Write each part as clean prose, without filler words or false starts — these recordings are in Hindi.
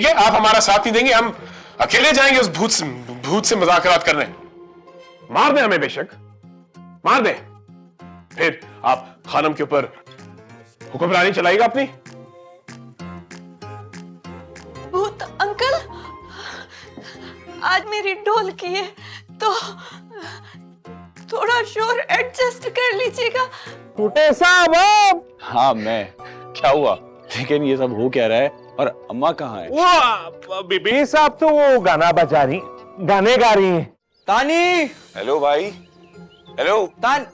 ठीक है, आप हमारा साथ नहीं देंगे, हम अकेले जाएंगे उस भूत से मुज़ाकरात करने। मार दे हमें, बेशक मार दे, फिर आप खानम के ऊपर हुक्मरानी चलाएगा अपनी। भूत अंकल, आज मेरी ढोल की है तो थोड़ा शोर एडजस्ट कर लीजिएगा। छोटे साहब। हाँ मैं, क्या हुआ? लेकिन ये सब हो क्या रहा है और अम्मा कहाँ है? वो बीबी साहब तो वो गाना बजा रही, गाने गा रही हैं। तानी। हेलो भाई। हेलो तान।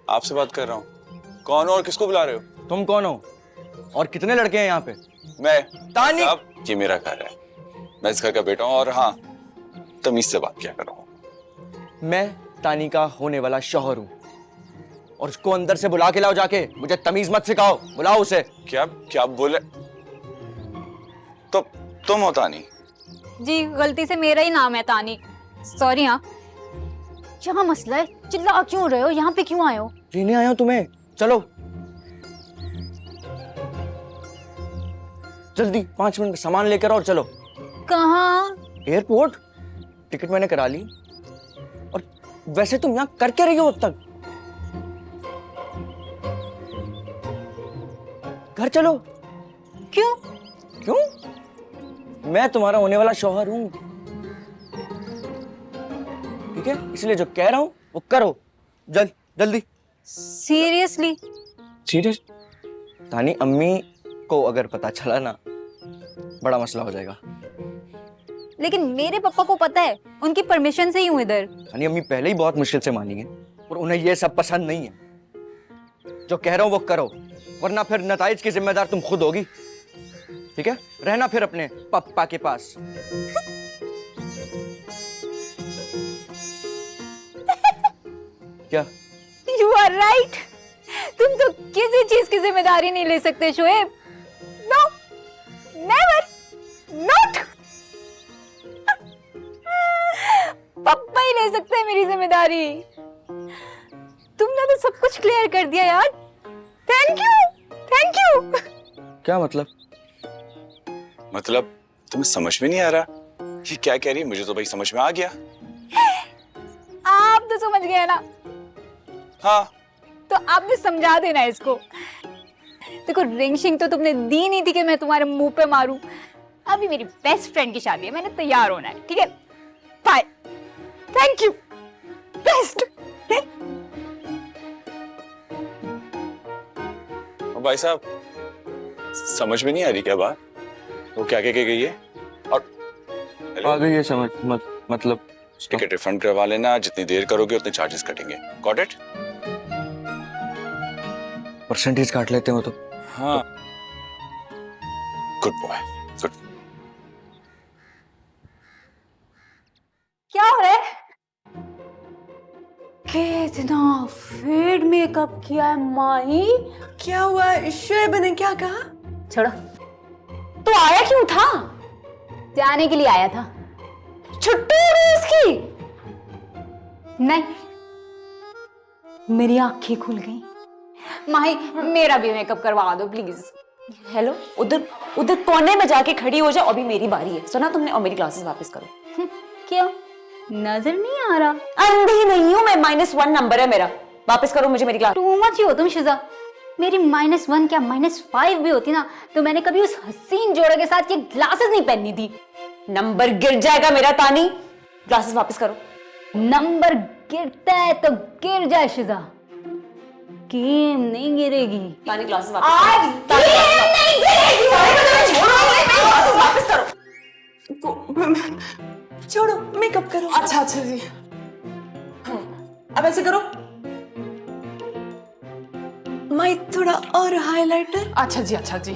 आपसे बात कर रहा हूँ। कौन हो और किसको बुला रहे हो? तुम कौन हो और कितने लड़के हैं यहाँ पे? मैं तानी। साहब, ये मेरा घर है, मैं इस घर का बेटा हूँ और हाँ, तमीज से बात किया कर रहा हूँ। मैं तानी का होने वाला शौहर हूँ और उसको अंदर से बुला के लाओ जाके। मुझे तमीज मत सिखाओ, बुलाओ उसे। क्या क्या बोले? तो तुम हो तानी? जी गलती से मेरा ही नाम है तानी, सॉरी। हाँ, क्या मसला है? चिल्ला क्यों रहे हो? यहाँ पे क्यों आए हो? लेने आया हूँ तुम्हें, चलो जल्दी 5 मिनट में सामान लेकर आओ और चलो। कहाँ? एयरपोर्ट। टिकट मैंने करा ली। और वैसे तुम यहाँ कर क्या रही हो अब तक? घर चलो। क्यों? क्यों? मैं तुम्हारा होने वाला शौहर हूं, ठीक है? इसलिए जो कह रहा हूं वो करो, जल्दी। सीरियसली? सीरियस? तानी, अम्मी को अगर पता चला ना, बड़ा मसला हो जाएगा। लेकिन मेरे पापा को पता है, उनकी परमिशन से ही हूँ इधर। तानी, अम्मी पहले ही बहुत मुश्किल से मानी है और उन्हें ये सब पसंद नहीं है। जो कह रहा हूं वो करो, वरना फिर नताइज की जिम्मेदार तुम खुद होगी, ठीक है? रहना फिर अपने पापा के पास। क्या? You are right. तुम तो किसी चीज की जिम्मेदारी नहीं ले सकते शोएब। No, never, not. पप्पा ही ले सकते हैं मेरी जिम्मेदारी। तुमने तो सब कुछ क्लियर कर दिया यार। Thank you. क्या मतलब? मतलब तुम्हें समझ में नहीं आ रहा ये क्या कह रही है? मुझे तो भाई समझ में आ गया। आप तो समझ गए ना, हाँ तो आप भी समझा देना इसको। देखो, रिंग शिंग तो तुमने दी नहीं थी कि मैं तुम्हारे मुंह पे मारूं। अभी मेरी बेस्ट फ्रेंड की शादी है, मैंने तैयार होना है, ठीक है? बाय। Thank you. बेस्ट। भाई साहब, समझ में नहीं आ रही क्या बात? वो क्या कह के गई है? और आ गई है समझ, मतलब टिकट रिफंड करवा लेना, जितनी देर करोगे उतने चार्जेस कटेंगे। Got it? परसेंटेज काट लेते हो तो। हाँ, गुड बॉय, गुड। क्या हो रहा है? कितना फेड मेकअप किया है माही। क्या हुआ? शोएब ने क्या कहा? छोड़ो, तो आया क्यों था? जाने के लिए आया था। छुट्टी हो गई इसकी? नहीं, मेरी आंखें खुल गई। माही, मेरा भी मेकअप करवा दो प्लीज। हेलो, उधर कोने में जाके खड़ी हो जाओ, अभी मेरी बारी है। सुना तुमने? और मेरी क्लासेस वापस करो। क्यों? नजर नहीं आ रहा? अंधी नहीं हूं मैं, -1 नंबर है मेरा। वापस करो मुझे मेरी क्लास। टू मच ही हो तुम शिजा। मेरी -1 क्या -5 भी होती ना, तो मैंने कभी उस हसीन जोड़े के साथ ये ग्लासेस नहीं पहननी थी। नंबर गिर जाएगा मेरा तानी। ग्लासेस वापस करो। नंबर गिरता है तो गिर जाए शिजा, गेम नहीं गिरेगी। तानी ग्लासेस वापस करो। तानी ग्लासेस वापस करो। छोड़ो, मेकअप करो। अच्छा जी। अब ऐसे करो। माई, थोड़ा और हाइलाइटर। अच्छा जी।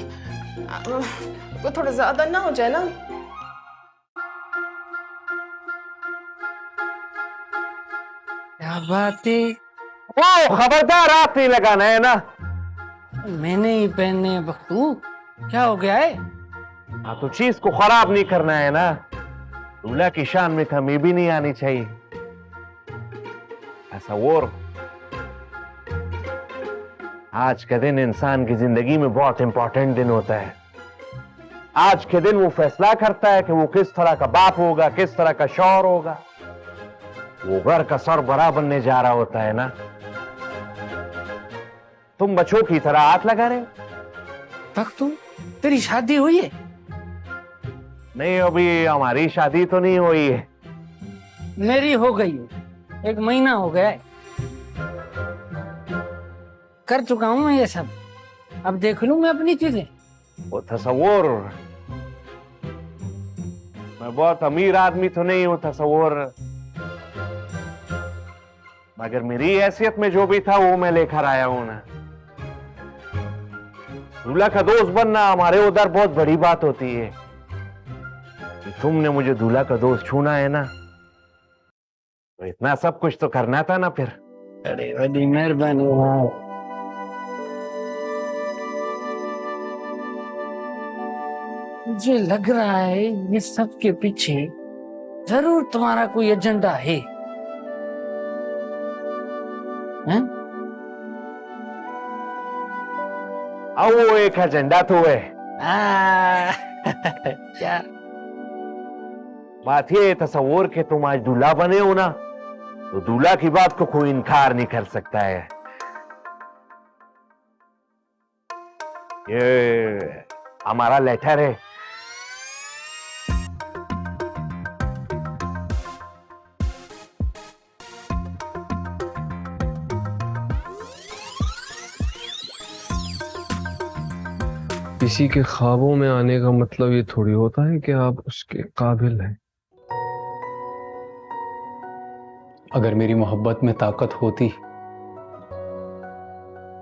वो थोड़ा ज्यादा ना हो जाए ना। क्या बात है? ओ खबरदार, आप नहीं लगाना है ना। मैंने ही पहनने हैं बख्तू। क्या हो गया है? हाँ, तो चीज को खराब नहीं करना है ना। दूल्हा की शान में कमी भी नहीं आनी चाहिए। ऐसा वो आज का दिन इंसान की जिंदगी में बहुत इंपॉर्टेंट दिन होता है। आज के दिन वो फैसला करता है कि वो किस तरह का बाप होगा, किस तरह का शौहर होगा। वो घर का सरबराह बनने जा रहा होता है ना, तुम बच्चों की तरह हाथ लगा रहे हो। भक्तू, तेरी शादी हुई है? नहीं, अभी हमारी शादी तो नहीं हुई है। मेरी हो गई है, 1 महीना हो गया है। कर चुका हूं मैं ये सब, अब देख लूं मैं अपनी चीजें। वो तसव्वुर, मैं बहुत अमीर आदमी तो नहीं हूं तसव्वुर, मगर मेरी हैसियत में जो भी था वो मैं लेकर आया हूं ना। दूल्हा का दोस्त बनना हमारे उधर बहुत बड़ी बात होती है। तुमने मुझे दूल्हा का दोस्त चुना है ना, तो इतना सब कुछ तो करना था ना फिर। अरे बड़ी मेहरबानी यार। मुझे लग रहा है ये सब के पीछे जरूर तुम्हारा कोई एजेंडा है, हैं? अब वो एक एजेंडा तो है। क्या बात ये तसव्वुर के तुम आज दूल्हा बने हो ना, तो दूल्हा की बात को कोई इनकार नहीं कर सकता है। ये हमारा लेटर है। किसी के ख्वाबों में आने का मतलब ये थोड़ी होता है कि आप उसके काबिल हैं। अगर मेरी मोहब्बत में ताकत होती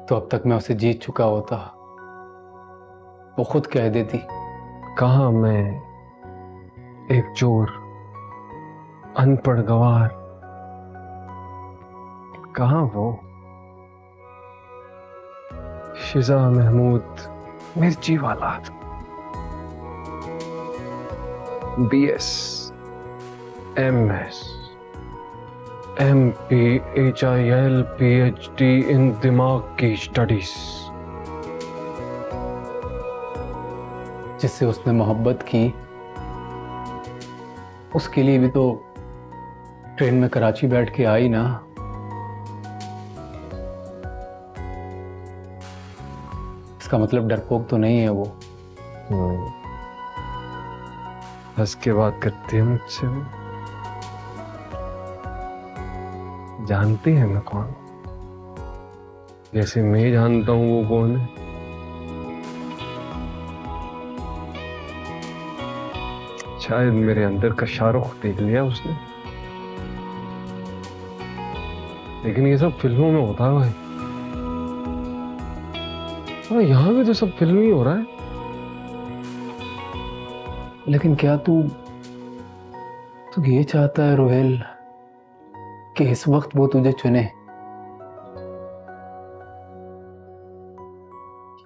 तो अब तक मैं उसे जीत चुका होता। वो खुद कह देती। कहाँ मैं एक चोर, अनपढ़ गवार, कहाँ वो शिजा महमूद मिर्ची वाला, BS, MS, MPHIL PhD इन दिमाग की स्टडीज। जिससे उसने मोहब्बत की उसके लिए भी तो ट्रेन में कराची बैठ के आई ना। इसका मतलब डरपोक तो नहीं है वो। हंस के बात करती है मुझसे वो। जानती है मैं कौन, जैसे मैं जानता हूं वो कौन है। शायद मेरे अंदर का शाहरुख देख लिया उसने, लेकिन ये सब फिल्मों में होता है भाई। और यहाँ भी तो सब फिल्म ही हो रहा है। लेकिन क्या तू ये चाहता है रोहेल कि इस वक्त वो तुझे चुने?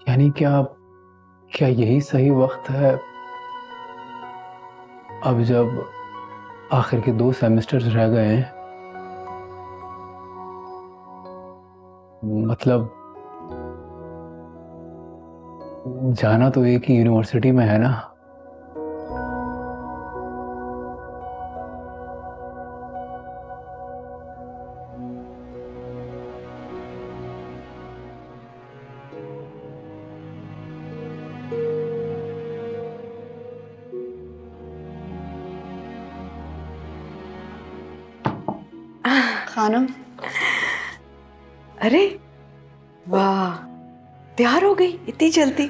यानी क्या यही सही वक्त है अब जब आखिर के 2 सेमेस्टर्स रह गए हैं? मतलब जाना तो एक ही यूनिवर्सिटी में है ना। खानम, अरे वाह, तैयार हो गई इतनी जल्दी?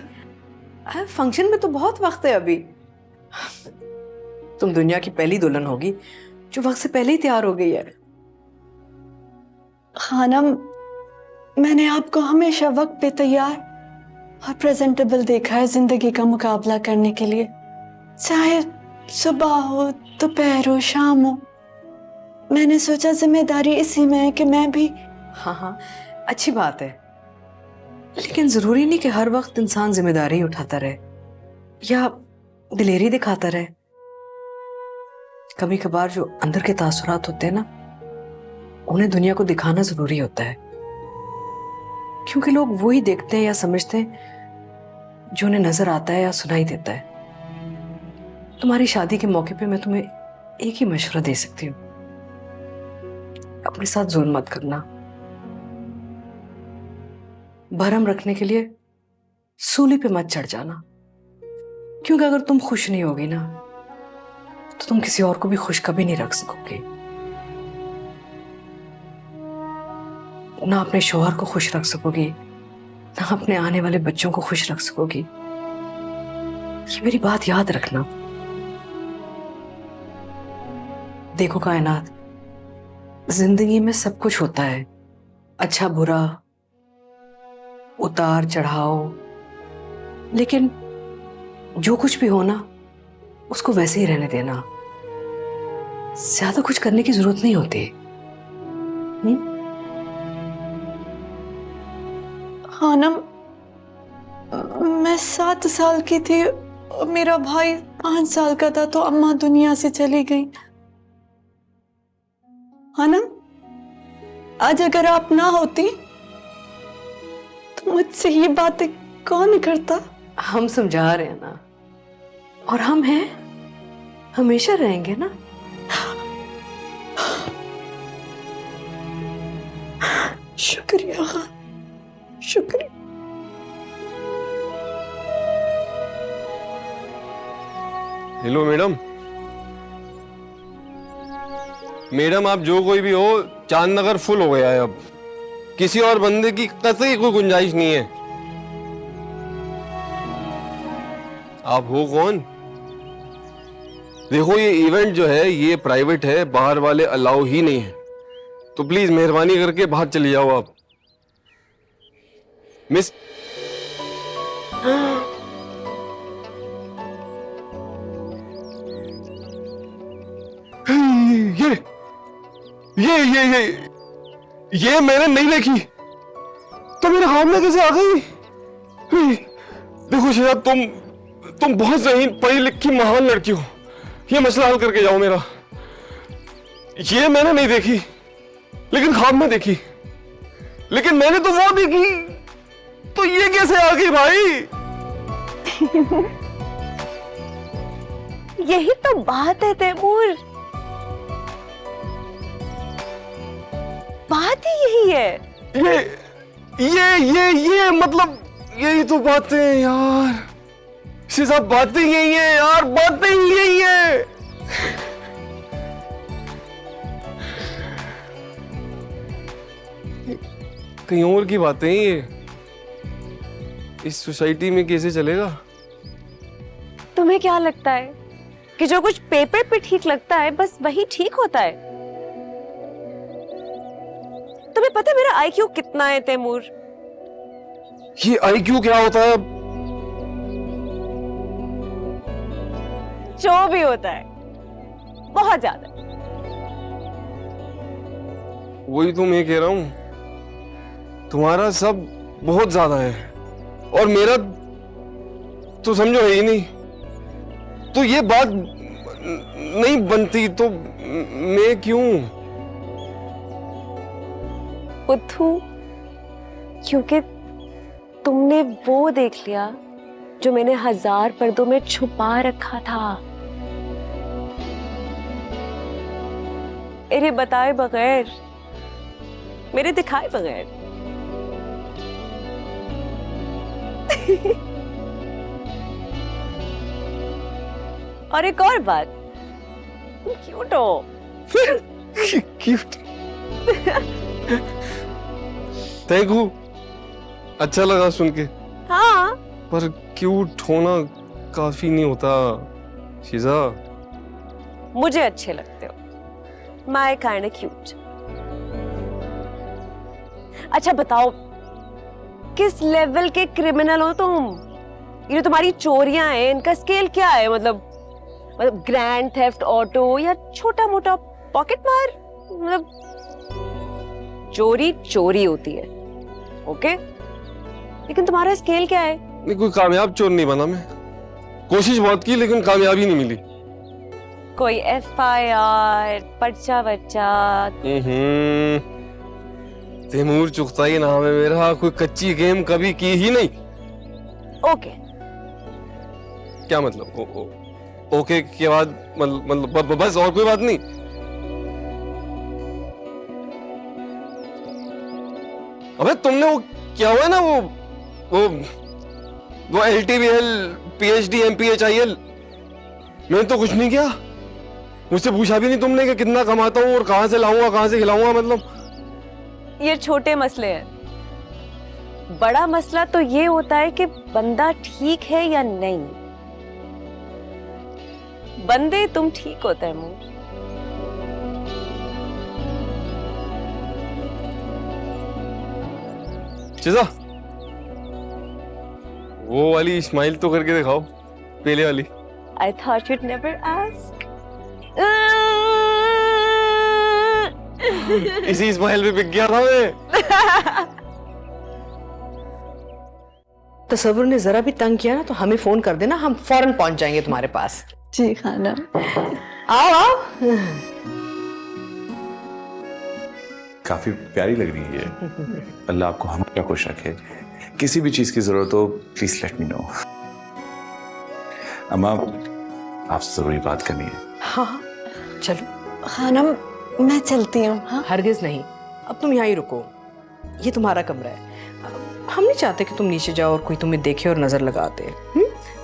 फंक्शन में तो बहुत वक्त है अभी। तुम दुनिया की पहली दुल्हन होगी जो वक्त से पहले ही तैयार हो गई है। खानम, मैंने आपको हमेशा वक्त पे तैयार और प्रेजेंटेबल देखा है जिंदगी का मुकाबला करने के लिए, चाहे सुबह हो, दोपहर हो, शाम हो। मैंने सोचा जिम्मेदारी इसी में है कि मैं भी। हाँ, अच्छी बात है, लेकिन जरूरी नहीं कि हर वक्त इंसान जिम्मेदारी उठाता रहे या दिलेरी दिखाता रहे। कभी कभार जो अंदर के तासुरात होते हैं ना, उन्हें दुनिया को दिखाना जरूरी होता है, क्योंकि लोग वही देखते हैं या समझते हैं जो उन्हें नजर आता है या सुनाई देता है। तुम्हारी शादी के मौके पे मैं तुम्हें एक ही मशवरा दे सकती हूँ, अपने साथ जुल्म मत करना। भरम रखने के लिए सूली पे मत चढ़ जाना, क्योंकि अगर तुम खुश नहीं होगी ना तो तुम किसी और को भी खुश कभी नहीं रख सकोगे। ना अपने शौहर को खुश रख सकोगी, ना अपने आने वाले बच्चों को खुश रख सकोगी। ये मेरी बात याद रखना। देखो कायनात, जिंदगी में सब कुछ होता है, अच्छा बुरा, उतार चढ़ाव, लेकिन जो कुछ भी हो ना उसको वैसे ही रहने देना। ज्यादा कुछ करने की जरूरत नहीं होती। खानम, मैं 7 साल की थी और मेरा भाई 5 साल का था तो अम्मा दुनिया से चली गई। खानम, आज अगर आप ना होती तो मुझसे ये बातें कौन करता? हम समझा रहे हैं ना, और हम हैं, हमेशा रहेंगे ना। शुक्रिया खान, शुक्रिया। Hello madam. मैडम आप जो कोई भी हो, चांदनगर फुल हो गया है। अब किसी और बंदे की कतई कोई गुंजाइश नहीं है। आप हो कौन? देखो ये इवेंट जो है ये प्राइवेट है, बाहर वाले अलाउ ही नहीं है, तो प्लीज मेहरबानी करके बाहर चली जाओ आप। मिस ये मैंने नहीं देखी, तो मेरे हाथ में कैसे आ गई? देखो शायद तुम बहुत ज़हीन पढ़ी लिखी महान लड़की हो, ये मसला हल करके जाओ मेरा। ये मैंने नहीं देखी, लेकिन ख्वाब में देखी, लेकिन मैंने तो वो देखी, तो ये कैसे आ गई भाई? यही तो बात है तैमूर, बात ही यही है। ये मतलब यही तो बातें हैं यार, सब बातें यही है यार, बातें यही है। कहीं और की बातें हैं ये, इस सोसाइटी में कैसे चलेगा? तुम्हें क्या लगता है कि जो कुछ पेपर पे ठीक लगता है बस वही ठीक होता है? तुम्हें पता है मेरा आईक्यू कितना है तैमूर? ये आईक्यू क्या होता है? जो भी होता है, बहुत ज्यादा। वही तो मैं कह रहा हूं, तुम्हारा सब बहुत ज्यादा है और मेरा तो समझो है ही नहीं। तो ये बात नहीं बनती तो मैं क्यों? बुद्धू, क्योंकि तुमने वो देख लिया जो मैंने 1000 पर्दों में छुपा रखा था। मेरे बताए बगैर, मेरे दिखाए बगैर। और एक और बात, तुम क्यूट हो। क्यूट? थैंक यू, अच्छा लगा सुन के। हाँ, पर क्यूट होना काफी नहीं होता शीजा। मुझे अच्छे लगते हो, माय काइंड ऑफ क्यूट। अच्छा बताओ, किस लेवल के क्रिमिनल हो तुम? ये जो तुम्हारी चोरियां हैं, इनका स्केल क्या है? मतलब ग्रैंड थेफ्ट ऑटो या छोटा मोटा पॉकेट मार? मतलब चोरी चोरी होती है, ओके? लेकिन तुम्हारा स्केल क्या है? नहीं, कोई कामयाब चोर नहीं बना मैं। कोशिश बहुत की लेकिन कामयाबी नहीं मिली। कोई FIR, पर्चा वर्चा? तैमूर चुगताई नाम है मेरा, कोई कच्ची गेम कभी की ही नहीं। ओके। क्या मतलब? ओके के बाद मतलब बस और कोई बात नहीं? अबे तुमने वो क्या हुआ ना वो LTBL PhD MPHIL, मैंने तो कुछ नहीं किया। मुझसे पूछा भी नहीं तुमने कि कितना कमाता हूँ और कहाँ से लाऊंगा कहाँ से खिलाऊंगा। मतलब ये छोटे मसले हैं, बड़ा मसला तो ये होता है कि बंदा ठीक है या नहीं। बंदे तुम ठीक होते हैं मुझ। चिजा, वो वाली स्माइल तो करके दिखाओ, पहले वाली। I thought you'd never ask. इसी स्माइल पे बिक गया था मैं। तसव्वुर ने जरा भी तंग किया ना तो हमें फोन कर देना, हम फौरन पहुंच जाएंगे तुम्हारे पास। जी खानम। आओ आओ। काफी प्यारी लग रही है। अल्लाह आपको हमेशा खुश रखे। किसी भी चीज की जरूरत हो प्लीज लेट मी नो। अम्मा आपसे जरूरी बात करनी है। हाँ चलो। खानम मैं चलती हूँ। हाँ हरगिज नहीं, अब तुम यहाँ ही रुको, ये तुम्हारा कमरा है। हम नहीं चाहते कि तुम नीचे जाओ और कोई तुम्हें देखे और नजर लगा दे।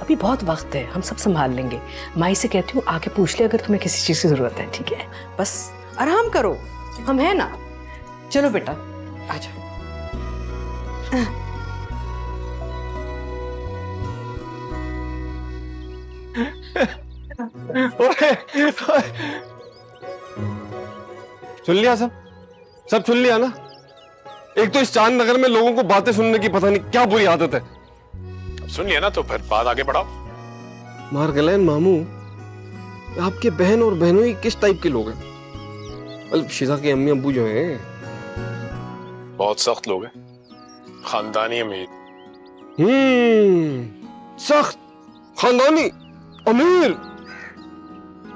अभी बहुत वक्त है, हम सब संभाल लेंगे। माई से कहती हूँ आके पूछ ले अगर तुम्हें किसी चीज की जरूरत है, ठीक है? बस आराम करो, हम है ना। चलो बेटा आ जाओ। सुन लिया सब सुन लिया ना? एक तो इस चांद नगर में लोगों को बातें सुनने की पता नहीं क्या बुरी आदत है। अब सुन लिया ना तो फिर बात आगे बढ़ाओ। मारगलेन मामू, आपके बहन और बहनोई किस टाइप के लोग हैं? शिजा के अम्मी अब्बू जो हैं बहुत सख्त लोग हैं, खानदानी अमीर। सख्त खानदानी अमीर।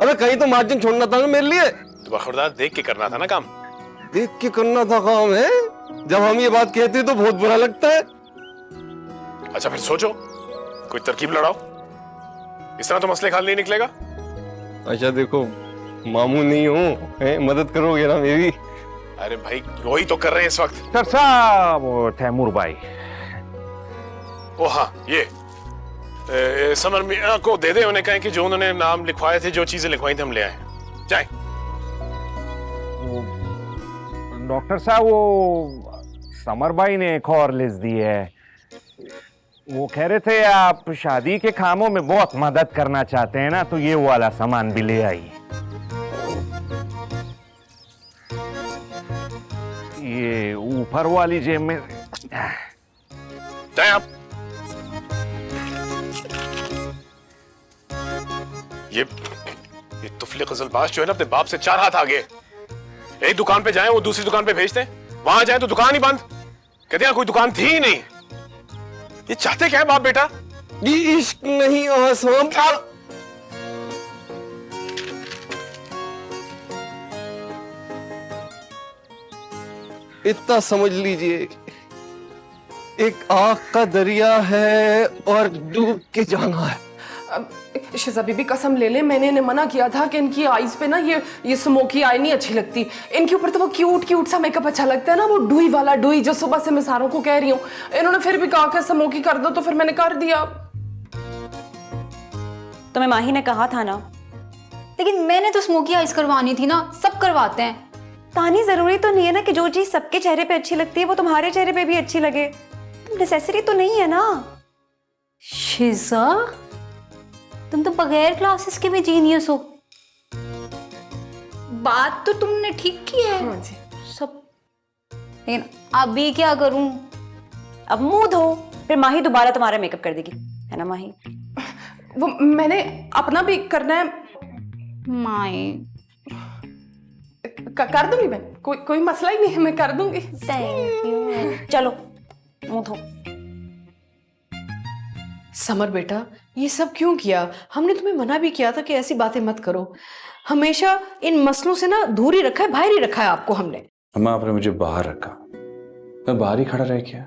अबे कहीं तो मार्जिन छोड़ना था ना मेरे लिए। तो बखुरदार देख के करना था ना काम। देख के करना था काम है? जब हम ये बात कहते तो बहुत बुरा लगता है। अच्छा फिर सोचो, कोई तरकीब लड़ाओ, इस तरह तो मसले हल नहीं निकलेगा। अच्छा देखो, मामू नहीं हूँ, मदद करोगे ना मेरी? अरे भाई वही तो कर रहे हैं इस वक्त। सर साहब वो तैमूर भाई। ओ हाँ ये समर मियां को दे दे, उन्हें कहें कि जो उन्होंने नाम लिखवाए थे, जो चीजें लिखवाई थी हम ले आए। जाए। डॉक्टर साहब वो समर भाई ने एक और लिस्ट दी है। वो कह रहे थे आप शादी के कामों में बहुत मदद करना चाहते हैं ना, तो ये वाला सामान भी ले आइए। ये ऊपर वाली जेब में। जाए आप। ये तुफले गजलबाज जो है ना अपने बाप से 4 हाथ आगे। एक दुकान पे जाएं वो दूसरी दुकान पे भेजते हैं, वहां जाएं तो दुकान ही बंद, कहते हैं कोई दुकान थी ही नहीं। ये चाहते क्या है बाप बेटा? ये इश्क नहीं आसान था। इतना समझ लीजिए, एक आग का दरिया है और डूब के जाना है। शिजा बीबी कसम ले ले, मैंने इन्हें मना किया था कि इनकी आईज पे ना ये स्मोकी आई नहीं अच्छी लगती। इनके ऊपर तो वो क्यूट सा मेकअप अच्छा लगता है ना, वो डुई वाला डुई जो सुबह से मैं सारों को कह रही हूँ। इन्होंने फिर भी कहा कि स्मोकी कर दो, तो फिर मैंने कर दिया। तुम्हें माही ने कहा था ना। लेकिन मैंने तो स्मोकी आइज करवानी थी ना, सब करवाते हैं। तानी जरूरी तो नहीं है ना कि जो चीज सबके चेहरे पे अच्छी लगती है वो तुम्हारे चेहरे पे भी अच्छी लगे। नेसेसरी तो नहीं है ना। शिजा तुम तो बगैर क्लासेस के भी जीनियस हो। बात तो तुमने ठीक की है। हाँ जी। सब, लेकिन अभी क्या करूं? अब मुंह धो, फिर माही दोबारा तुम्हारा मेकअप कर देगी, है ना माही? वो मैंने अपना भी करना है। माही कर दूंगी मैं, कोई मसला ही नहीं है, मैं कर दूंगी। Thank you. चलो मुंह धो। समर बेटा ये सब क्यों किया? हमने तुम्हें मना भी किया था कि ऐसी बातें मत करो। हमेशा इन मसलों से ना दूर ही रखा है, बाहर ही रखा है आपको हमने। अम्मा आपने मुझे बाहर रखा, मैं बाहर ही खड़ा रह गया।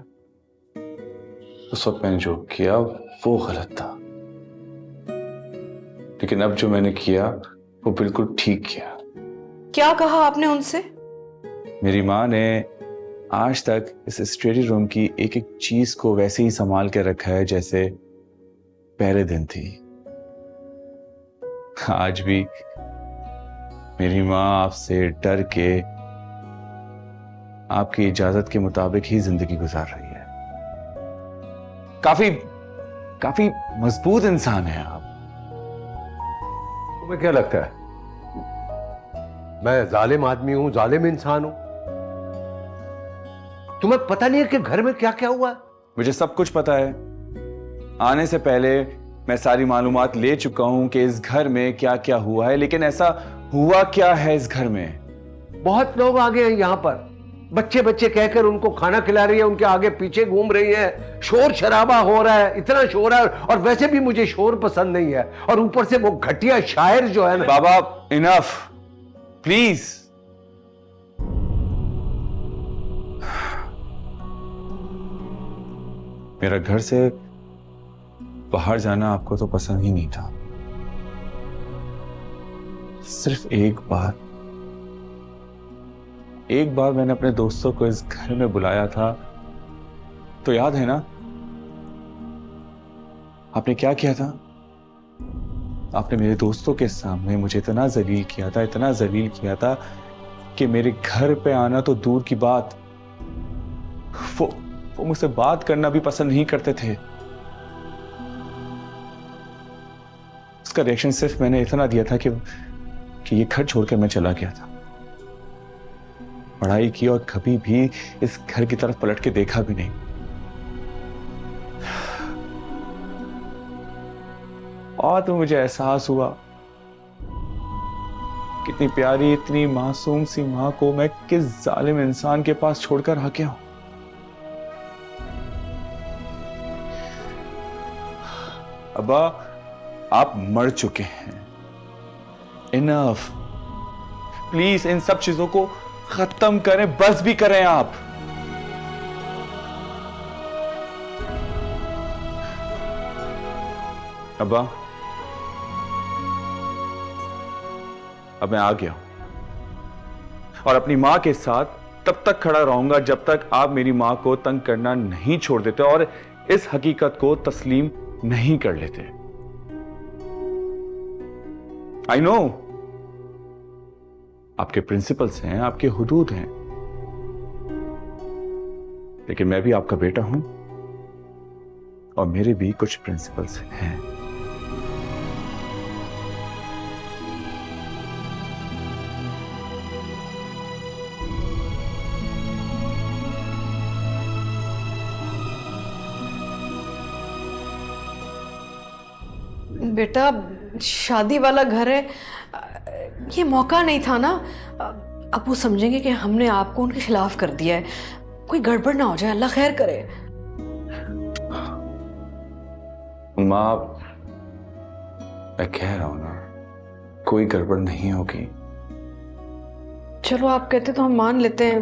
उस वक्त मैंने जो किया वो गलत था, लेकिन अब जो मैंने किया वो बिल्कुल ठीक किया। क्या कहा आपने उनसे? मेरी माँ ने आज तक इस स्टडी रूम की एक एक चीज को वैसे ही संभाल के रखा है जैसे पहले दिन थी। आज भी मेरी माँ आपसे डर के आपकी इजाजत के मुताबिक ही जिंदगी गुजार रही है। काफी मजबूत इंसान है आप। तुम्हें क्या लगता है मैं जालिम आदमी हूं, जालिम इंसान हूं? तुम्हें पता नहीं है कि घर में क्या क्या हुआ? मुझे सब कुछ पता है। आने से पहले मैं सारी मालूमात ले चुका हूं कि इस घर में क्या क्या हुआ है, लेकिन ऐसा हुआ क्या है इस घर में? बहुत लोग आ गए हैं यहां पर, बच्चे बच्चे कहकर उनको खाना खिला रही है, उनके आगे पीछे घूम रही है, शोर शराबा हो रहा है, इतना शोर है। और वैसे भी मुझे शोर पसंद नहीं है, और ऊपर से वो घटिया शायर जो है ना। बाबा इनफ प्लीज। मेरा घर से बाहर जाना आपको तो पसंद ही नहीं था। सिर्फ एक बार मैंने अपने दोस्तों को इस घर में बुलाया था, तो याद है ना आपने क्या किया था? आपने मेरे दोस्तों के सामने मुझे इतना जलील किया था कि मेरे घर पे आना तो दूर की बात, वो मुझसे बात करना भी पसंद नहीं करते थे। उसका रिएक्शन सिर्फ मैंने इतना दिया था कि ये घर छोड़कर मैं चला गया था, पढ़ाई की और कभी भी इस घर की तरफ पलट के देखा भी नहीं। और तो मुझे एहसास हुआ कितनी प्यारी, इतनी मासूम सी मां को मैं किस जालिम इंसान के पास छोड़कर आ गया हूं। अब्बा आप मर चुके हैं, इनफ। प्लीज इन सब चीजों को खत्म करें, बस भी करें आप। अब्बा अब मैं आ गया और अपनी मां के साथ तब तक खड़ा रहूंगा जब तक आप मेरी मां को तंग करना नहीं छोड़ देते और इस हकीकत को तस्लीम नहीं कर लेते। आई नो आपके प्रिंसिपल्स हैं, आपके हुदूद हैं, लेकिन मैं भी आपका बेटा हूं और मेरे भी कुछ प्रिंसिपल्स हैं। बेटा शादी वाला घर है, ये मौका नहीं था ना। अब वो समझेंगे कि हमने आपको उनके खिलाफ कर दिया है, कोई गड़बड़ ना हो जाए, अल्लाह खैर करे। माँ मैं कह रहा हूं ना, कोई गड़बड़ नहीं होगी। चलो आप कहते तो हम मान लेते हैं,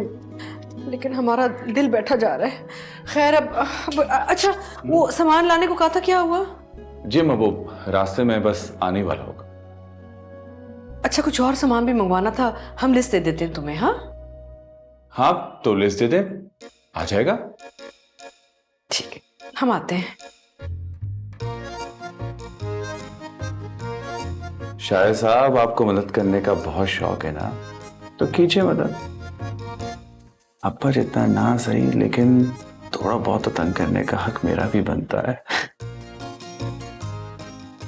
लेकिन हमारा दिल बैठा जा रहा है। खैर अब अच्छा वो सामान लाने को कहा था, क्या हुआ? जी महबूब रास्ते में बस आने वाला होगा। अच्छा कुछ और सामान भी मंगवाना था, हम लिस्ट दे देते हैं तुम्हें। हाँ तो लिस्ट दे दे, आ जाएगा। ठीक है हम आते हैं। शायद साहब आपको मदद करने का बहुत शौक है ना, तो कीजिए मदद। अब्बा जितना ना सही, लेकिन थोड़ा बहुत तो तंग करने का हक मेरा भी बनता है।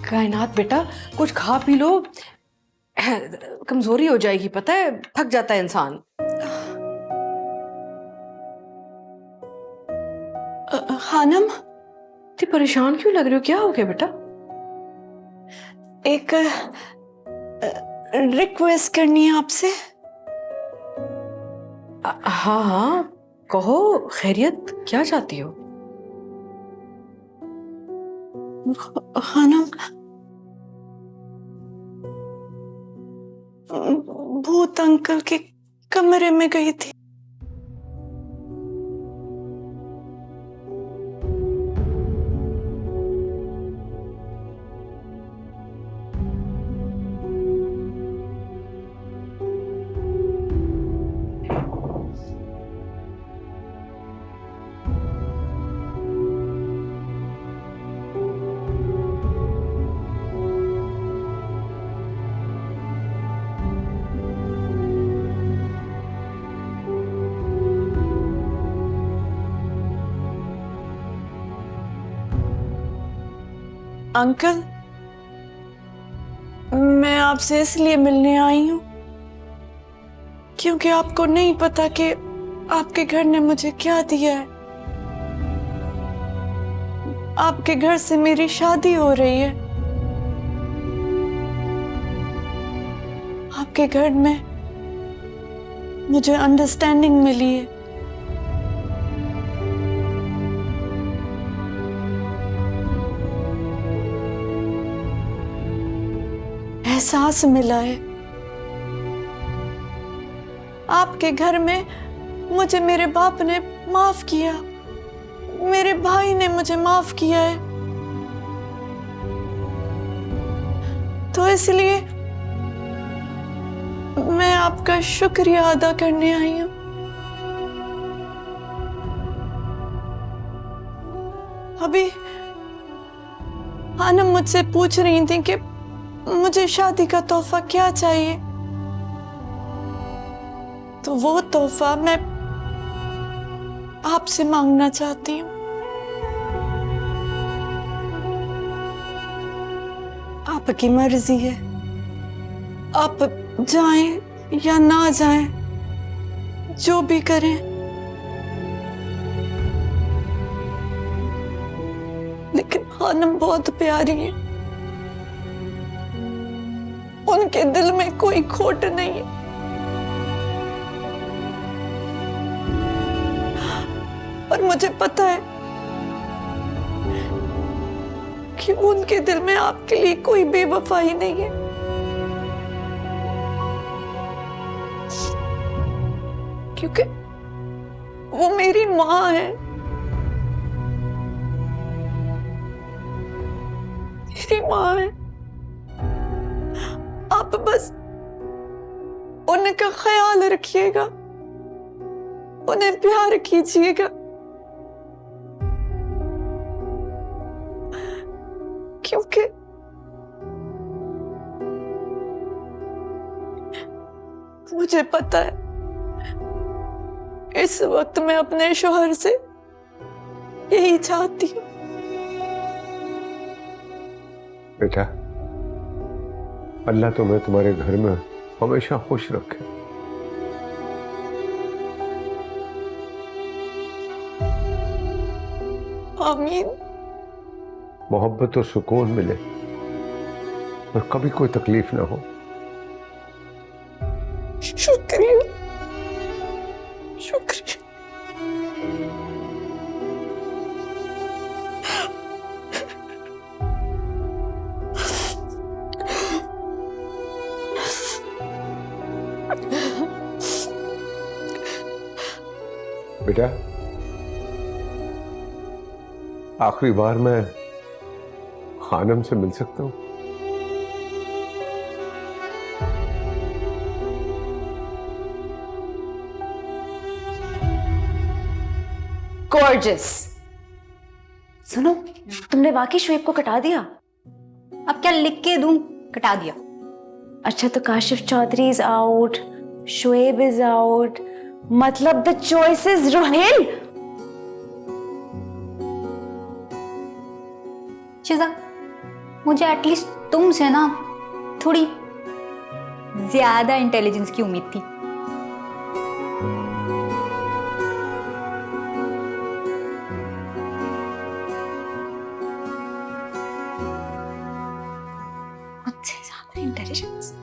कायनात बेटा कुछ खा पी लो, कमजोरी हो जाएगी, पता है थक जाता है इंसान। खानम इतनी परेशान क्यों लग रही हो, क्या हो गया बेटा? एक रिक्वेस्ट करनी है आपसे। हाँ हाँ कहो, खैरियत क्या चाहती हो? खानम भूत अंकल के कमरे में गई थी। अंकल, मैं आपसे इसलिए मिलने आई हूं क्योंकि आपको नहीं पता कि आपके घर ने मुझे क्या दिया है। आपके घर से मेरी शादी हो रही है। आपके घर में मुझे अंडरस्टैंडिंग मिली है। एहसास मिला है। आपके घर में मुझे मेरे बाप ने माफ किया, मेरे भाई ने मुझे माफ किया है। तो इसलिए मैं आपका शुक्रिया अदा करने आई हूं। अभी हानम मुझसे पूछ रही थी कि मुझे शादी का तोहफा क्या चाहिए, तो वो तोहफा मैं आपसे मांगना चाहती हूँ। आपकी मर्जी है, आप जाएं या ना जाएं, जो भी करें, लेकिन हानम बहुत प्यारी है। उनके दिल में कोई खोट नहीं है। और मुझे पता है कि उनके दिल में आपके लिए कोई बेवफाई नहीं है। क्योंकि वो मेरी माँ है। मेरी माँ है। आप बस उनका ख्याल रखिएगा, उन्हें प्यार कीजिएगा, क्योंकि मुझे पता है इस वक्त मैं अपने शौहर से यही चाहती हूँ। बेटा, अल्लाह तुम्हें तुम्हारे घर में हमेशा खुश रखे। आमीन। मोहब्बत और सुकून मिले और कभी कोई तकलीफ ना हो। शुक्रिया, शुक्रिया। बेटा, आखिरी बार मैं खानम से मिल सकता हूं? गॉर्जियस। सुनो, तुमने वाकई शुएब को कटा दिया? अब क्या लिख के दूं? कटा दिया। अच्छा, तो Kashif Chaudhary is out, Shoaib is out, मतलब the choice is Roheel. Shiza, मुझे एटलीस्ट तुमसे ना थोड़ी ज्यादा इंटेलिजेंस की उम्मीद थी। मुझसे ज्यादा इंटेलिजेंस।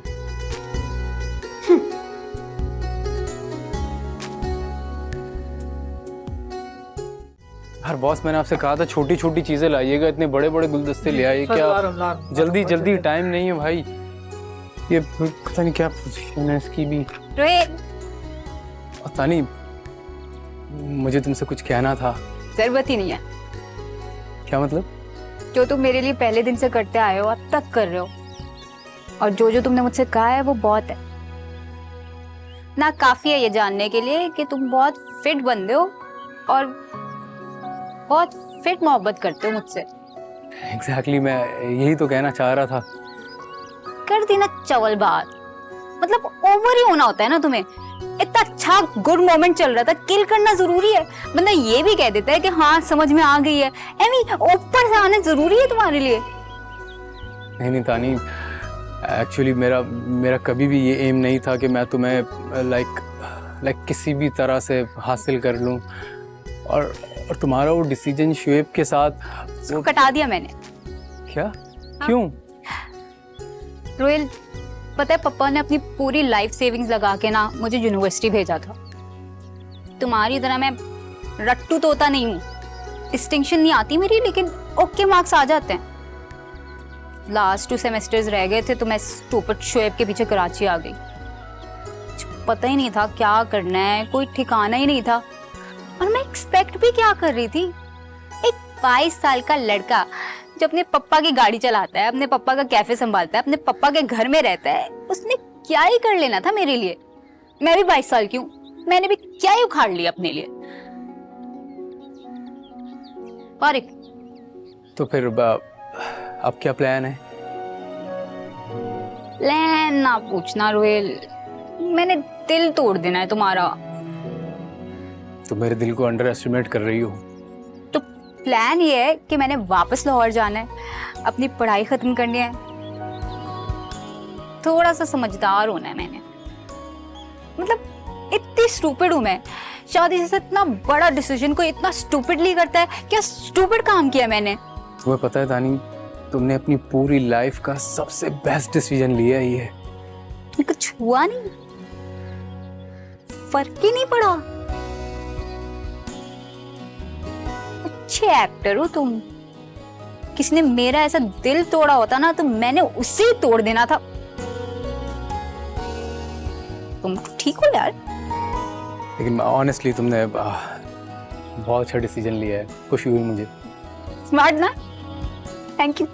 यार बॉस, मैंने आपसे कहा था छोटी छोटी चीजें लाइएगा, इतने बड़े बड़े गुलदस्ते ले आइए। क्या जल्दी जल्दी टाइम नहीं है भाई। ये पता नहीं क्या पोजीशन है इसकी भी। पता नहीं, मुझे तुमसे कुछ कहना था। जरूरत ही नहीं है। क्या मतलब? जो तुम मेरे लिए पहले दिन से करते आए हो, अब तक कर रहे हो, और जो जो तुमने मुझसे कहा है वो बहुत है ना। काफी है ये जानने के लिए कि तुम बहुत फिट बंदे हो और बहुत फिट मोहब्बत करते हो मुझसे। एग्जैक्टली, मैं यही तो कहना चाह रहा था। कर दी ना चवल बात, मतलब ओवर ही होना होता है ना तुम्हें। इतना अच्छा गुड मोमेंट चल रहा था, किल करना जरूरी है। बंदा ये भी कह देता है कि हाँ समझ में आ गई है, ऊपर से आना जरूरी है तुम्हारे लिए। नहीं तानी, एक्चुअली मेरा कभी भी ये एम नहीं था कि मैं तुम्हें लाइक किसी भी तरह से हासिल कर लूं, और तुम्हारा वो डिसीजन शुएब के साथ उसको कटा दिया मैंने। क्या? क्यों? रोहिल, पता है पापा ने अपनी पूरी लाइफ सेविंग्स लगा के ना मुझे यूनिवर्सिटी भेजा था। तुम्हारी तरह मैं रट्टू तोता नहीं हूँ, डिस्टिंक्शन नहीं आती मेरी, लेकिन ओके मार्क्स आ जाते हैं। लास्ट 2 सेमेस्टर्स रह गए थे तो मैं स्टूपिड शोएब के पीछे कराची आ गई। पता ही नहीं था क्या करना है, कोई ठिकाना ही नहीं था। और मैं एक्सपेक्ट भी क्या कर रही थी, एक 22 साल का लड़का जो अपने पप्पा की गाड़ी चलाता है, अपने पप्पा का कैफे संभालता है, अपने पप्पा के घर में रहता है, उसने क्या ही कर लेना था मेरे लिए। मैं भी 22 साल की हूँ, मैंने भी क्या ही उखाड़ लिया अपने लिए। पारिक, तो फिर अब क्या प्लान है? प्लान ना पूछना रोहिल, मैंने दिल तोड़ देना है तुम्हारा। तो मेरे दिल को अंडर एस्टिमेट कर रही हो? तो प्लान ये है कि मैंने वापस लाहौर जाना है, अपनी पढ़ाई खत्म करनी है, थोड़ा सा समझदार होना है मैंने। मतलब इतनी स्टूपिड हूं मैं, शादी जैसा इतना बड़ा डिसीजन को इतना स्टूपिडली करता है। क्या स्टूपिड काम किया मैंने? तुम्हें पता है तानी, तुमने अपनी पूरी लाइफ का सबसे बेस्ट डिसीजन लिया ही है। कुछ हुआ नहीं, फर्क ही नहीं पड़ा। अच्छे एक्टर हो तुम। किसी ने मेरा ऐसा दिल तोड़ा होता ना तो मैंने उसे ही तोड़ देना था। तुम ठीक हो यार? लेकिन ऑनेस्टली तुमने बहुत अच्छा डिसीजन लिया है, खुशी हुई मुझे। स्मार्ट ना? Thank you.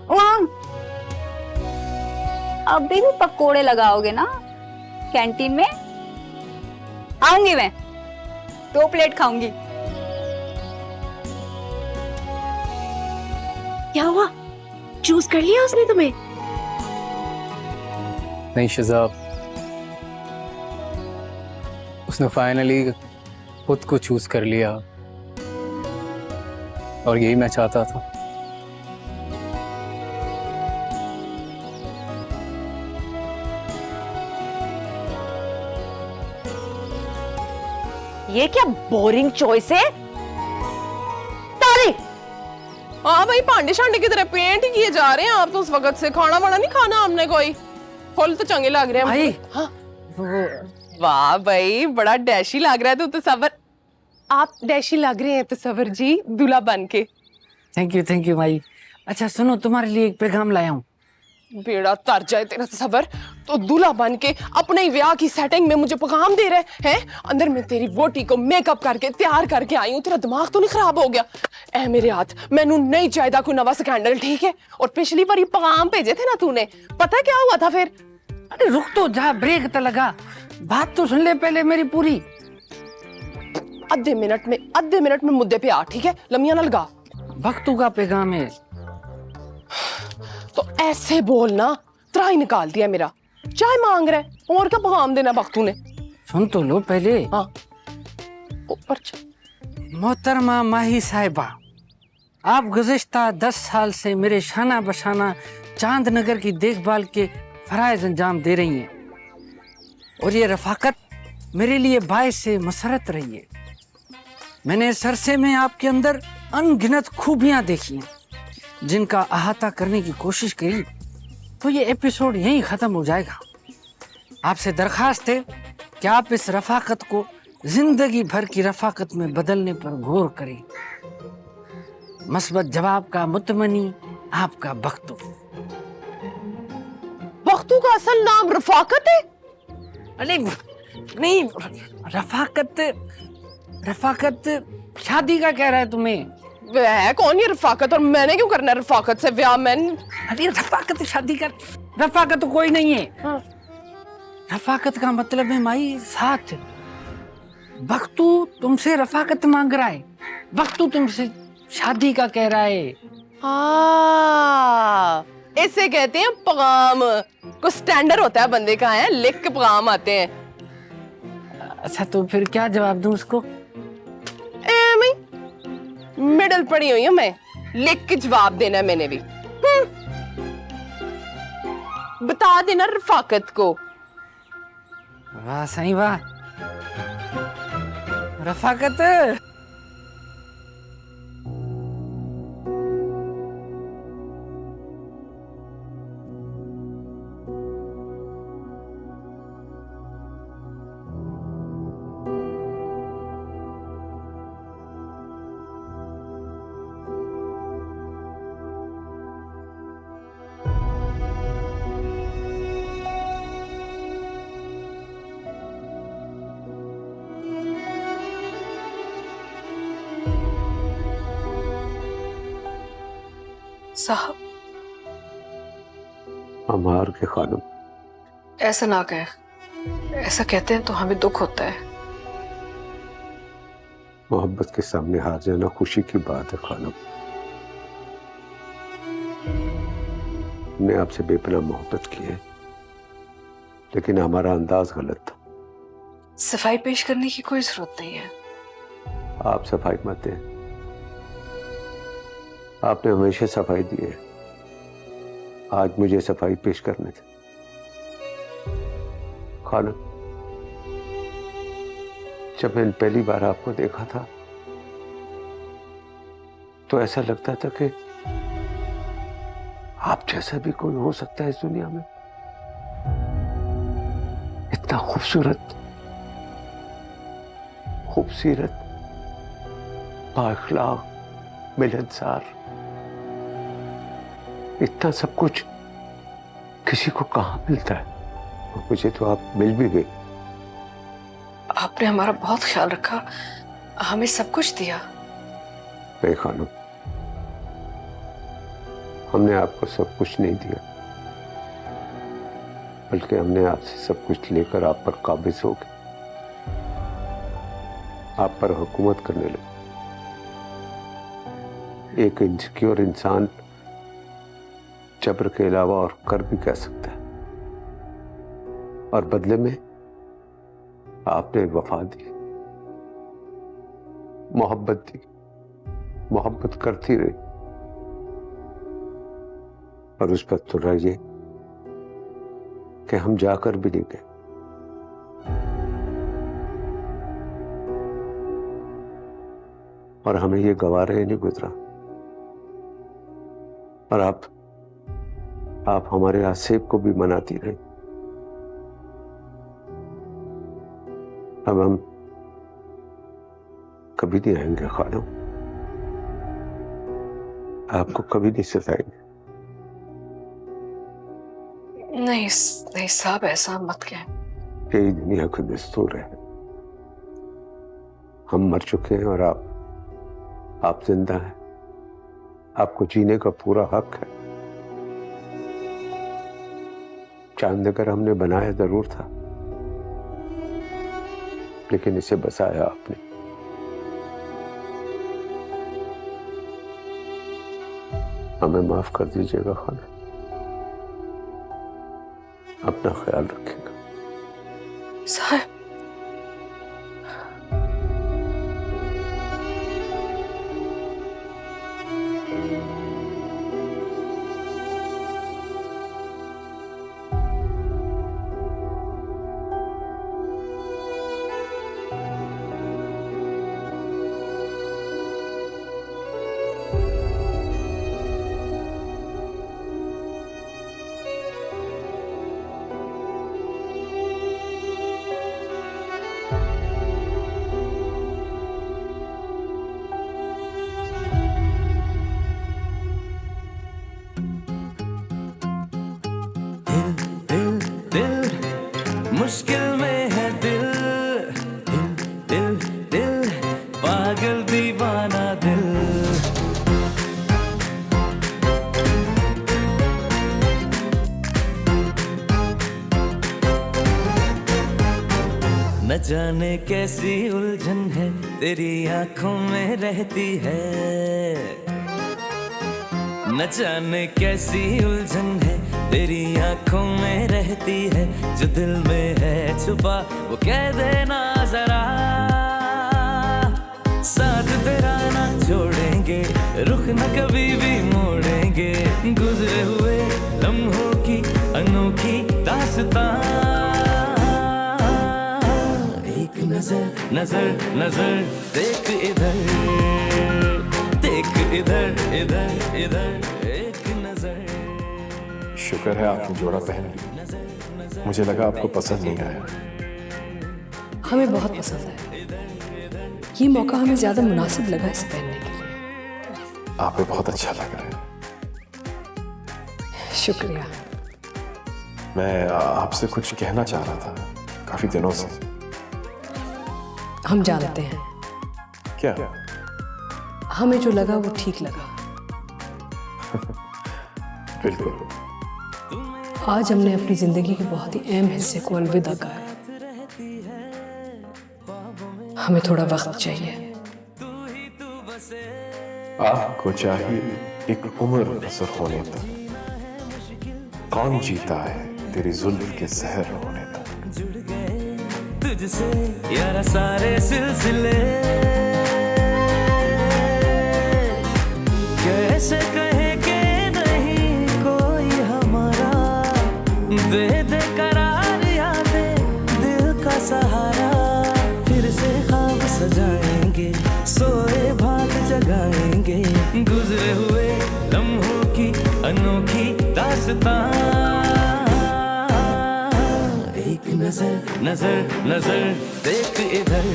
वहाँ अभी भी पकोड़े लगाओगे ना कैंटीन में? आऊंगी मैं, 2 प्लेट खाऊंगी। क्या हुआ? चूज कर लिया उसने तुम्हें? नहीं शज़ा, उसने फाइनली खुद को चूज कर लिया, और यही मैं चाहता था। ये क्या बोरिंग चॉइस है तारी? हाँ भाई, पांडे शांडे की तरह पेंट ही किए जा रहे हैं आप तो उस वक्त से। खाना वाना नहीं खाना हमने कोई? फुल तो चंगे लग रहे हैं। हाँ। वाह भाई, बड़ा डैशी लग रहा है तू तसव्वुर। आप डैशी लग रहे हैं तसव्वुर जी, दूल्हा बन के। थैंक यू भाई। अच्छा सुनो, तुम्हारे लिए एक पैगाम लाया हूँ। बेड़ा तर जाए तेरा तसव्वुर, तो दूल्हा बन के अपने ही ब्याह की सेटिंग में मुझे पैगाम दे रहे हैं। अंदर में तेरी वोटी को मेकअप करके तैयार करके आई हूँ। तेरा दिमाग तो नहीं खराब हो गया? ए मेरे हाथ, मैनू नहीं चाहिए कोई नवा स्कैंडल, ठीक है? और पिछली बार पैगाम भेजे थे ना तूने, पता क्या हुआ था फिर? अरे रुक तो जा, ब्रेक तो लगा, बात तो सुन ले पहले मेरी पूरी। आधे मिनट में मुद्दे पे आ, ठीक है? लम्बियां ना लगा। भक्तों का पैगाम है तो ऐसे बोलना, त्राही निकाल दिया मेरा। चाय मांग रहा है, और क्या पैगाम देना भक्तू ने? सुन तो लो पहले। हाँ, ऊपर मोहतरमा माही साहिबा, आप गुज़िश्ता 10 साल से मेरे शाना बशाना चांदनगर की देखभाल के फराइज अंजाम दे रही हैं, और ये रफाकत मेरे लिए बायस से मसरत रही है। मैंने इस अरसे में आपके अंदर अनगिनत खूबियां देखी हैं, जिनका अहाता करने की कोशिश करी तो ये एपिसोड यहीं ख़त्म हो जाएगा। आपसे दरख्वास्त है कि आप इस रफाकत को जिंदगी भर की रफाकत में बदलने पर गौर करें। मस्बत जवाब का मुतमनी, आपका बख्तू। बख्तू का असल नाम रफाकत है? अरे नहीं, रफाकत शादी का कह रहा है तुम्हें। वह कौन ये रफाकत, और मैंने क्यों करना है रफाकत से ब्याह? अरे रफाकत शादी का, रफाकत तो कोई नहीं है। हाँ। रफाकत का मतलब है माई साथ। बख्तू तुमसे रफाकत मांग रहा है, बख्तू तुमसे शादी का कह रहा है। इसे कहते हैं पैगाम। कुछ स्टैंडर्ड होता है बंदे का, है लिख के पैगाम आते हैं। अच्छा तो फिर क्या जवाब दूं उसको? मिडल पड़ी हुई हूँ मैं, लिख के जवाब देना है मैंने भी। बता देना रफाकत को। वाह सही वाह रफाकत। साहब अमार के खानम, ऐसा ना कहे, ऐसा कहते हैं तो हमें दुख होता है। मोहब्बत के सामने हार जाना खुशी की बात है खानम। हमने आपसे बेपनाह मोहब्बत की है, लेकिन हमारा अंदाज गलत था। सफाई पेश करने की कोई जरूरत नहीं है। आप सफाई मत दें, आपने हमेशा सफाई दी है, आज मुझे सफाई पेश करने थे। खानम, जब मैंने पहली बार आपको देखा था तो ऐसा लगता था कि आप जैसा भी कोई हो सकता है इस दुनिया में। इतना खूबसूरत, खूबसूरत, बाअखलाक, मिलनसार, इतना सब कुछ किसी को कहां मिलता है। और मुझे तो आप मिल भी गए। आपने हमारा बहुत ख्याल रखा, हमें सब कुछ दिया। नहीं खानम, हमने आपको सब कुछ नहीं दिया, बल्कि हमने आपसे सब कुछ लेकर आप पर काबिज हो गए, आप पर हुकूमत करने लगे। एक इनसिक्योर इंसान जबर के अलावा और कर भी कह सकता है, और बदले में आपने वफा दी, मोहब्बत दी, मोहब्बत करती रही, और उस पर तो रहिए कि हम जाकर भी नहीं गए। और हमें ये गवारा ही नहीं गुजरा, और आप हमारे आसेब को भी मनाती रही। अब हम कभी नहीं आएंगे खानम, आपको कभी नहीं सताएंगे। नहीं नहीं साहब, ऐसा मत कहें। यही दुनिया का दस्तूर है। हम मर चुके हैं और आप जिंदा हैं। आपको जीने का पूरा हक है। चांदनगर हमने बनाया जरूर था, लेकिन इसे बसाया आपने। हमें माफ कर दीजिएगा खाना, अपना ख्याल रखिएगा। साहब, मुश्किल में है दिल, दिल, दिल, पागल दीवाना दिल। न जाने कैसी उलझन है तेरी आंखों में रहती है, न जाने कैसी उलझन है तेरी आंखों में रहती है। जो दिल में है छुपा वो कह देना जरा, साथ तेरा ना छोड़ेंगे, रुख न कभी भी मोड़ेंगे। गुजरे हुए लम्हों की अनोखी दास्तां एक नजर नजर नजर देख इधर इधर इधर इधर एक नजर। शुक्र है आपने जोड़ा पहन लिया। मुझे लगा आपको पसंद नहीं आया। हमें बहुत पसंद है, ये मौका हमें ज्यादा मुनासिब लगा इसे पहनने के लिए। आप पे बहुत अच्छा लग रहा है। शुक्रिया। मैं आपसे कुछ कहना चाह रहा था काफी दिनों से। हम जानते हैं, क्या? हमें जो लगा वो ठीक लगा। बिल्कुल। आज हमने अपनी जिंदगी के बहुत ही अहम हिस्से को अलविदा कहा है। हमें थोड़ा वक्त चाहिए। आपको चाहिए एक उम्र बसर होने तक। कौन जीता है तेरी जुल्फ के सहर होने तक। जुड़ गए तुझसे यारा सारे सिलसिले, कैसे कहे कि नहीं कोई हमारा, दे दे करार यादे दिल का सहारा। फिर से ख्वाब सजाएंगे, सोए भाग जगाएंगे, गुजरे हुए लम्हों की अनोखी दास्तां। एक नजर नजर नजर देख इधर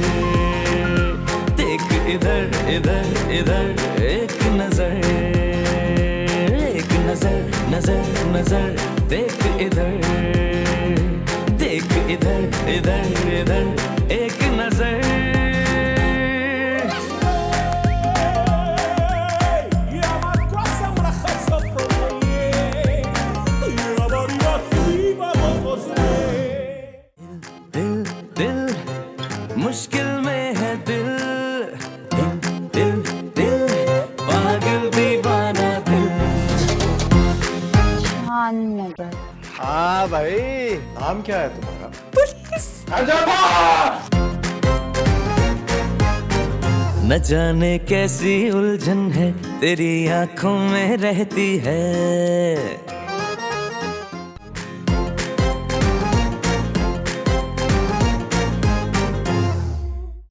इधर इधर इधर एक नजर नजर नजर देख इधर इधर इधर एक नजर। दिल दिल मुश्किल में है दिल, दिल दिल पागल दीवाना दिल। हाँ भाई, नाम क्या है तुम्हारा? न जाने कैसी उलझन है तेरी आंखों में रहती है,